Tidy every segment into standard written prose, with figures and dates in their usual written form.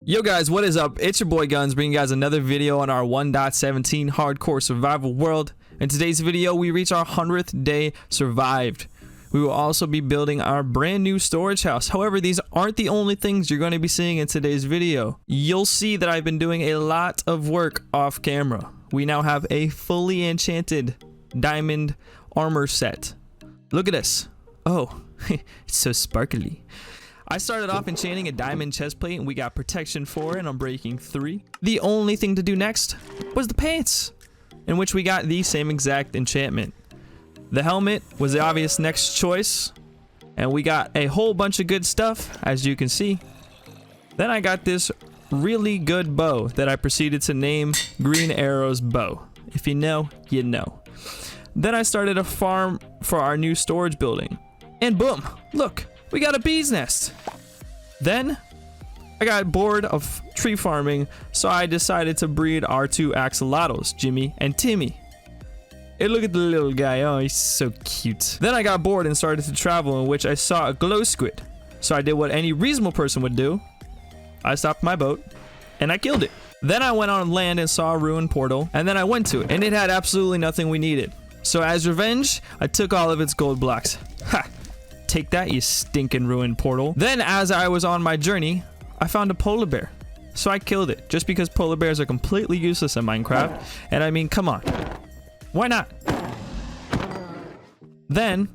Yo guys, what is up? It's your boy Guns, bringing you guys another video on our 1.17 hardcore survival world. In today's video, we reach our 100th day survived. We will also be building our brand new storage house. However, these aren't the only things you're going to be seeing in today's video. You'll see that I've been doing a lot of work off camera. We now have a fully enchanted diamond armor set. Look at this. Oh, it's so sparkly. I started off enchanting a diamond chestplate and we got protection 4 and unbreaking 3. The only thing to do next was the pants, in which we got the same exact enchantment. The helmet was the obvious next choice, and we got a whole bunch of good stuff, as you can see. Then I got this really good bow that I proceeded to name Green Arrow's Bow. If you know, you know. Then I started a farm for our new storage building, and boom, look, we got a bee's nest. Then I got bored of tree farming, so I decided to breed our two axolotls, Jimmy and Timmy. Hey, look at the little guy. Oh, he's so cute. Then I got bored and started to travel, in which I saw a glow squid. So I did what any reasonable person would do. I stopped my boat and I killed it. Then I went on land and saw a ruined portal, and then I went to it and it had absolutely nothing we needed. So as revenge, I took all of its gold blocks. Ha! Take that, you stinking ruined portal. Then as I was on my journey, I found a polar bear. So I killed it, just because polar bears are completely useless in Minecraft. And I mean, come on. Why not? Then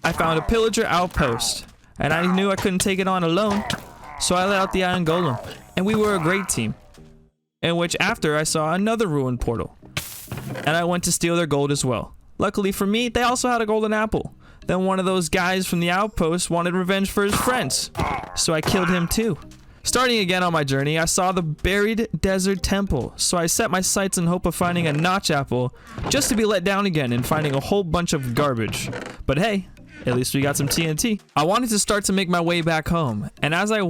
I found a pillager outpost, and I knew I couldn't take it on alone. So I let out the iron golem, and we were a great team. In which after I saw another ruined portal, and I went to steal their gold as well. Luckily for me, they also had a golden apple. Then one of those guys from the outpost wanted revenge for his friends, so I killed him too. Starting again on my journey, I saw the buried desert temple, so I set my sights in hope of finding a notch apple, just to be let down again and finding a whole bunch of garbage. But hey, at least we got some TNT. I wanted to start to make my way back home, and as I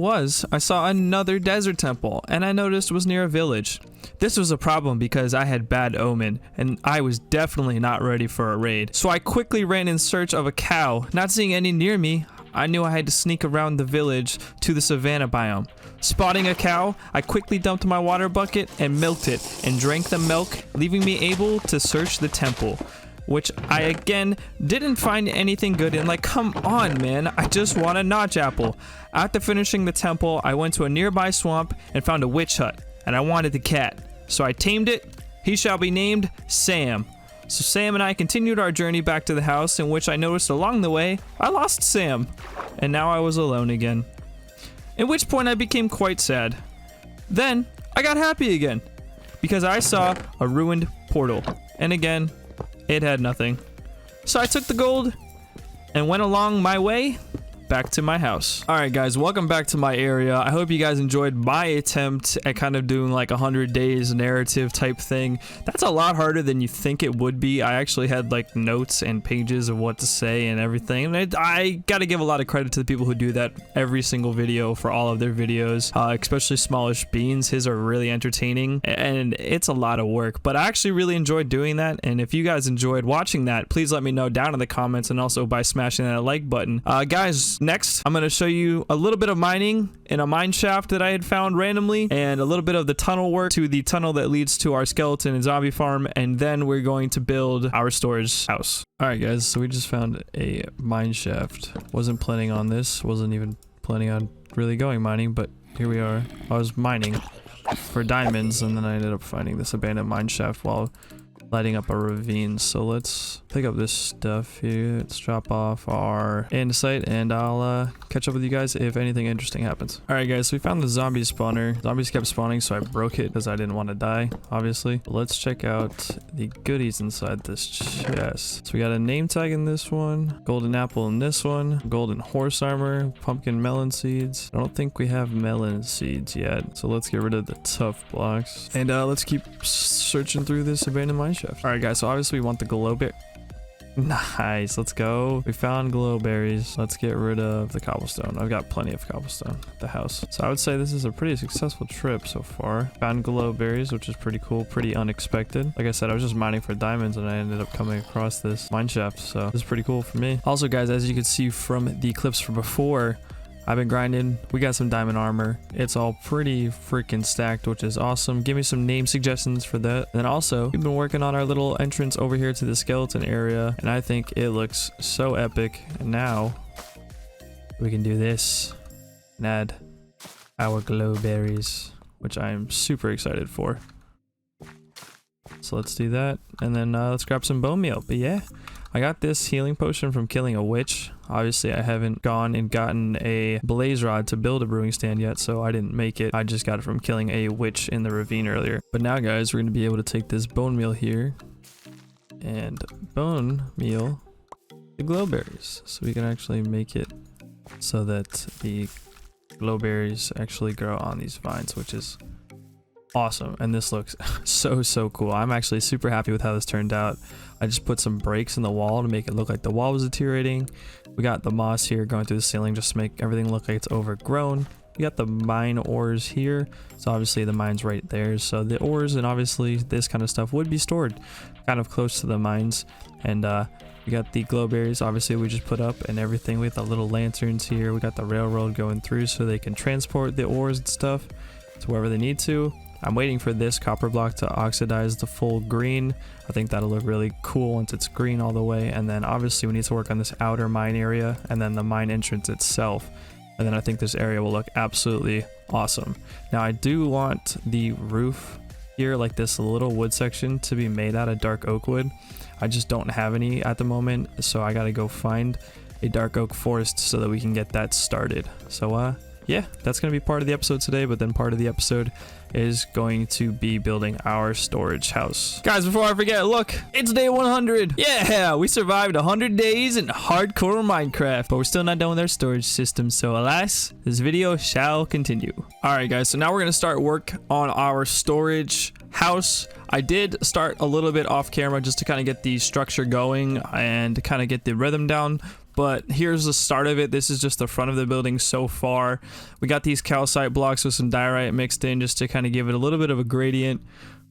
saw another desert temple, and I noticed it was near a village. This was a problem because I had bad omen, and I was definitely not ready for a raid. So I quickly ran in search of a cow. Not seeing any near me, I knew I had to sneak around the village to the savanna biome. Spotting a cow, I quickly dumped my water bucket and milked it, and drank the milk, leaving me able to search the temple, which I again didn't find anything good in. Like, come on, man, I just want a notch apple. After finishing the temple, I went to a nearby swamp and found a witch hut, and I wanted the cat. So I tamed it. He shall be named Sam. So Sam and I continued our journey back to the house, in which I noticed along the way I lost Sam, and now I was alone again. At which point I became quite sad. Then I got happy again, because I saw a ruined portal, and again it had nothing. So I took the gold and went along my way back to my house. All right, guys, welcome back to my area. I hope you guys enjoyed my attempt at kind of doing like 100 days narrative type thing. That's a lot harder than you think it would be. I actually had like notes and pages of what to say and everything. And I got to give a lot of credit to the people who do that every single video for all of their videos, especially Smallish Beans. His are really entertaining and it's a lot of work, but I actually really enjoyed doing that. And if you guys enjoyed watching that, please let me know down in the comments, and also by smashing that like button. Guys, next, I'm going to show you a little bit of mining in a mine shaft that I had found randomly, and a little bit of the tunnel work to the tunnel that leads to our skeleton and zombie farm, and then we're going to build our storage house. Alright guys, so we just found a mine shaft. Wasn't planning on this, wasn't even planning on really going mining, but here we are. I was mining for diamonds, and then I ended up finding this abandoned mine shaft while lighting up a ravine. So let's pick up this stuff here. Let's drop off our andesite, and I'll catch up with you guys if anything interesting happens. All right guys, so we found the zombie spawner. Zombies kept spawning, so I broke it because I didn't want to die, obviously. But let's check out the goodies inside this chest. So we got a name tag in this one, golden apple in this one, golden horse armor, pumpkin melon seeds. I don't think we have melon seeds yet, so let's get rid of the tough blocks, and let's keep searching through this abandoned mine shaft. All right guys, so obviously we want the glowberry. Nice, let's go. We found glowberries. Let's get rid of the cobblestone. I've got plenty of cobblestone at the house, so I would say this is a pretty successful trip so far. Found glowberries, which is pretty cool, pretty unexpected. Like I said, I was just mining for diamonds and I ended up coming across this mine shaft, so this is pretty cool for me. Also guys, as you can see from the clips from before, I've been grinding. We got some diamond armor. It's all pretty freaking stacked, which is awesome. Give me some name suggestions for that. And then also, we've been working on our little entrance over here to the skeleton area, and I think it looks so epic. And now we can do this and add our glow berries, which I am super excited for. So let's do that, and then let's grab some bone meal. But yeah, I got this healing potion from killing a witch. Obviously, I haven't gone and gotten a blaze rod to build a brewing stand yet, so I didn't make it. I just got it from killing a witch in the ravine earlier. But now, guys, we're going to be able to take this bone meal here and bone meal the glowberries. So we can actually make it so that the glowberries actually grow on these vines, which is awesome. And this looks so cool. I'm actually super happy with how this turned out. I just put some breaks in the wall to make it look like the wall was deteriorating. We got the moss here going through the ceiling just to make everything look like it's overgrown. We got the mine ores here, so obviously the mine's right there, so the ores and obviously this kind of stuff would be stored kind of close to the mines. And we got the glowberries, obviously we just put up, and everything. We got the little lanterns here. We got the railroad going through so they can transport the ores and stuff to wherever they need to. I'm waiting for this copper block to oxidize the full green. I think that'll look really cool once it's green all the way. And then obviously we need to work on this outer mine area and then the mine entrance itself. And then I think this area will look absolutely awesome. Now I do want the roof here, like this little wood section, to be made out of dark oak wood. I just don't have any at the moment, so I gotta go find a dark oak forest so that we can get that started. So yeah, that's going to be part of the episode today, but then part of the episode is going to be building our storage house. Guys, before I forget, look, it's day 100. Yeah, we survived 100 days in hardcore Minecraft, but we're still not done with our storage system, so alas, this video shall continue. All right, guys, so now we're going to start work on our storage house. I did start a little bit off camera just to kind of get the structure going and kind of get the rhythm down. But here's the start of it. This is just the front of the building so far. We got these calcite blocks with some diorite mixed in just to kind of give it a little bit of a gradient.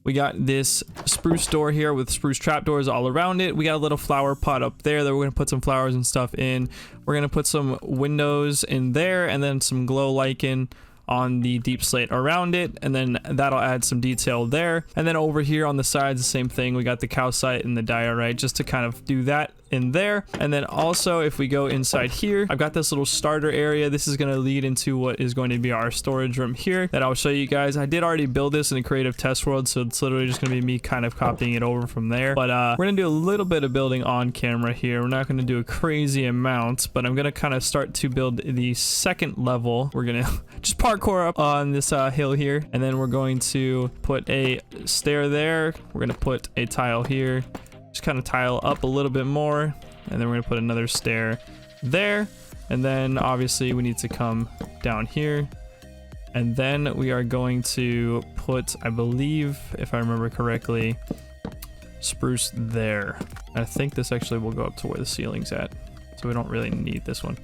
We got this spruce door here with spruce trapdoors all around it. We got a little flower pot up there that we're going to put some flowers and stuff in. We're going to put some windows in there and then some glow lichen on the deep slate around it, and then that'll add some detail there. And then over here on the sides, the same thing. We got the calcite and the diorite just to kind of do that in there. And then also if we go inside here, I've got this little starter area. This is going to lead into what is going to be our storage room here that I'll show you guys. I did already build this in a creative test world, so it's literally just going to be me kind of copying it over from there. But we're going to do a little bit of building on camera here. We're not going to do a crazy amount, but I'm going to kind of start to build the second level. We're going to just parkour up on this hill here, and then we're going to put a stair there. We're going to put a tile here. Just kind of tile up a little bit more, and then we're gonna put another stair there, and then obviously we need to come down here, and then we are going to put, I believe, if I remember correctly, spruce there. I think this actually will go up to where the ceiling's at, so we don't really need this one.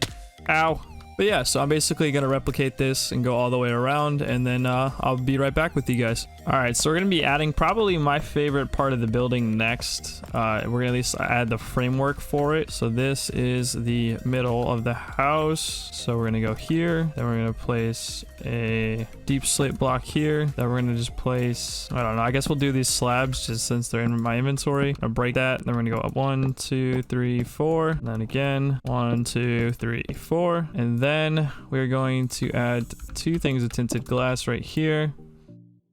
Ow. But yeah, so I'm basically going to replicate this and go all the way around, and then I'll be right back with you guys. All right, so we're going to be adding probably my favorite part of the building next. We're going to at least add the framework for it. So this is the middle of the house. So we're going to go here. Then we're going to place a deep slate block here. Then we're going to just place, I don't know, I guess we'll do these slabs just since they're in my inventory. I'll break that. Then we're going to go up 1, 2, 3, 4. And then again, 1, 2, 3, 4. And then we're going to add 2 things of tinted glass right here.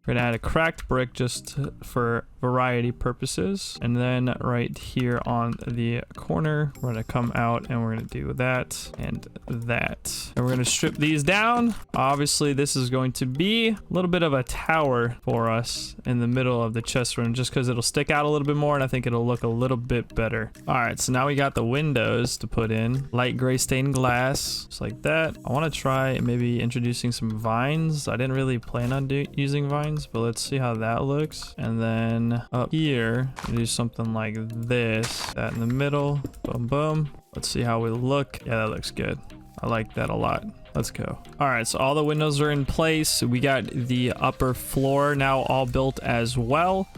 We're gonna add a cracked brick just for variety purposes, and then right here on the corner we're gonna come out and we're gonna do that and that, and we're gonna strip these down. Obviously this is going to be a little bit of a tower for us in the middle of the chest room just because it'll stick out a little bit more, and I think it'll look a little bit better. All right, so now we got the windows to put in, light gray stained glass just like that. I want to try maybe introducing some vines. I didn't really plan on using vines, but let's see how that looks. And then up here do something like this, that in the middle, boom boom. Let's see how we look. Yeah, that looks good. I like that a lot. Let's go. All right, so all the windows are in place. We got the upper floor now all built as well.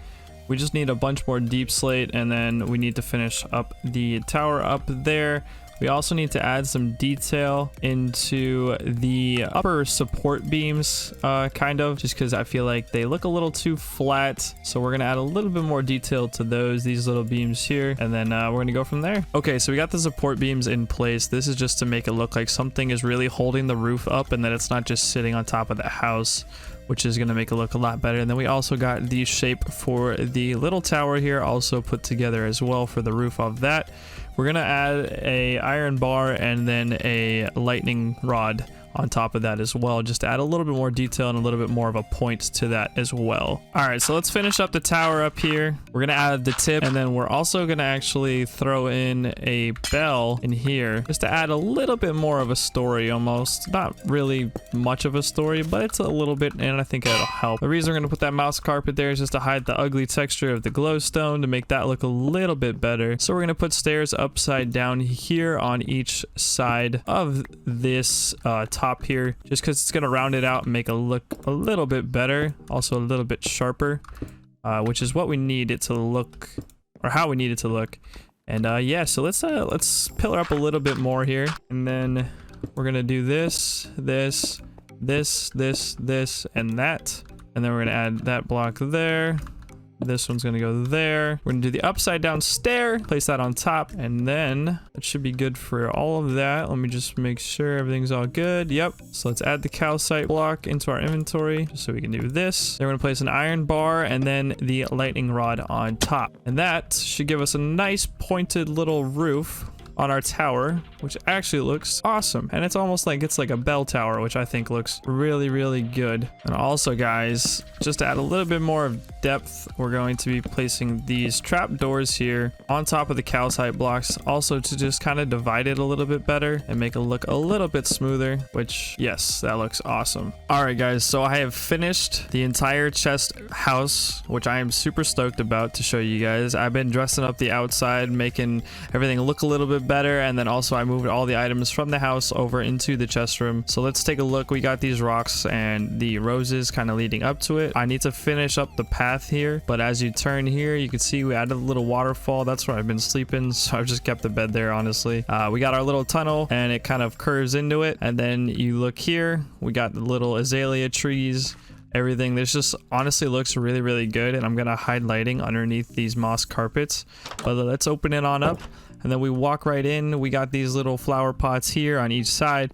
We just need a bunch more deep slate, and then we need to finish up the tower up there. We also need to add some detail into the upper support beams, kind of, just because I feel like they look a little too flat. So we're gonna add a little bit more detail to these little beams here, and then we're gonna go from there. Okay, so we got the support beams in place. This is just to make it look like something is really holding the roof up and that it's not just sitting on top of the house, which is going to make it look a lot better. And then we also got the shape for the little tower here also put together as well for the roof of that. We're going to add a iron bar and then a lightning rod on top of that as well, just to add a little bit more detail and a little bit more of a point to that as well. All right, so let's finish up the tower up here. We're gonna add the tip, and then we're also gonna actually throw in a bell in here just to add a little bit more of a story. Almost not really much of a story, but it's a little bit, and I think it'll help. The reason we're gonna put that mouse carpet there is just to hide the ugly texture of the glowstone to make that look a little bit better. So we're gonna put stairs upside down here on each side of this top here, just because it's gonna round it out and make it look a little bit better, also a little bit sharper, which is what we need it to look, or how we need it to look. And yeah, so let's pillar up a little bit more here, and then we're gonna do this, and that, and then we're gonna add that block there. This one's gonna go there. We're gonna do the upside down stair, place that on top, and then it should be good for all of that. Let me just make sure everything's all good. Yep. So let's add the calcite block into our inventory just so we can do this. Then we're gonna place an iron bar and then the lightning rod on top. And that should give us a nice pointed little roof on our tower, which actually looks awesome. And it's almost like it's like a bell tower, which I think looks really, really good. And also, guys, just to add a little bit more of depth, we're going to be placing these trap doors here on top of the calcite blocks, also to just kind of divide it a little bit better and make it look a little bit smoother, which, yes, that looks awesome. All right, guys, so I have finished the entire chest house, which I am super stoked about to show you guys. I've been dressing up the outside, making everything look a little bit better, and then also I moved all the items from the house over into the chest room. So let's take a look. We got these rocks and the roses kind of leading up to it. I need to finish up the path here, but as you turn here, you can see we added a little waterfall. That's where I've been sleeping, so I've just kept the bed there, honestly. We got our little tunnel and it kind of curves into it, and then you look here, we got the little azalea trees. Everything, this just honestly looks really, really good, and I'm gonna hide lighting underneath these moss carpets. But let's open it on up, and then we walk right in. We got these little flower pots here on each side,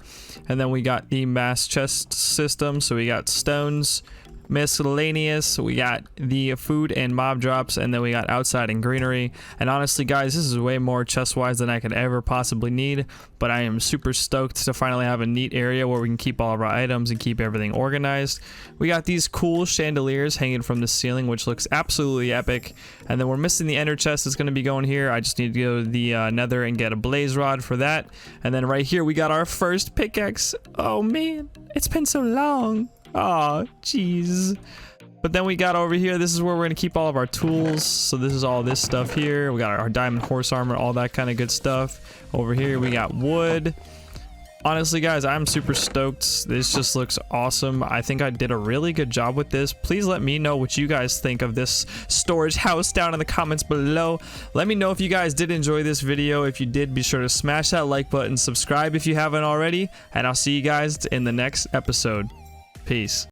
and then we got the mass chest system. So we got stones, miscellaneous, we got the food and mob drops, and then we got outside and greenery. And honestly, guys, this is way more chest wise than I could ever possibly need, but I am super stoked to finally have a neat area where we can keep all of our items and keep everything organized. We got these cool chandeliers hanging from the ceiling, which looks absolutely epic. And then we're missing the ender chest that's going to be going here. I just need to go to the nether and get a blaze rod for that. And then right here we got our first pickaxe. Oh man, it's been so long. Oh, jeez. But then we got over here, this is where we're gonna keep all of our tools. So this is all this stuff here. We got our diamond horse armor, all that kind of good stuff. Over here we got wood. Honestly, guys, I'm super stoked. This just looks awesome. I think I did a really good job with this. Please let me know what you guys think of this storage house down in the comments below. Let me know if you guys did enjoy this video. If you did, be sure to smash that like button, subscribe if you haven't already, and I'll see you guys in the next episode. Peace.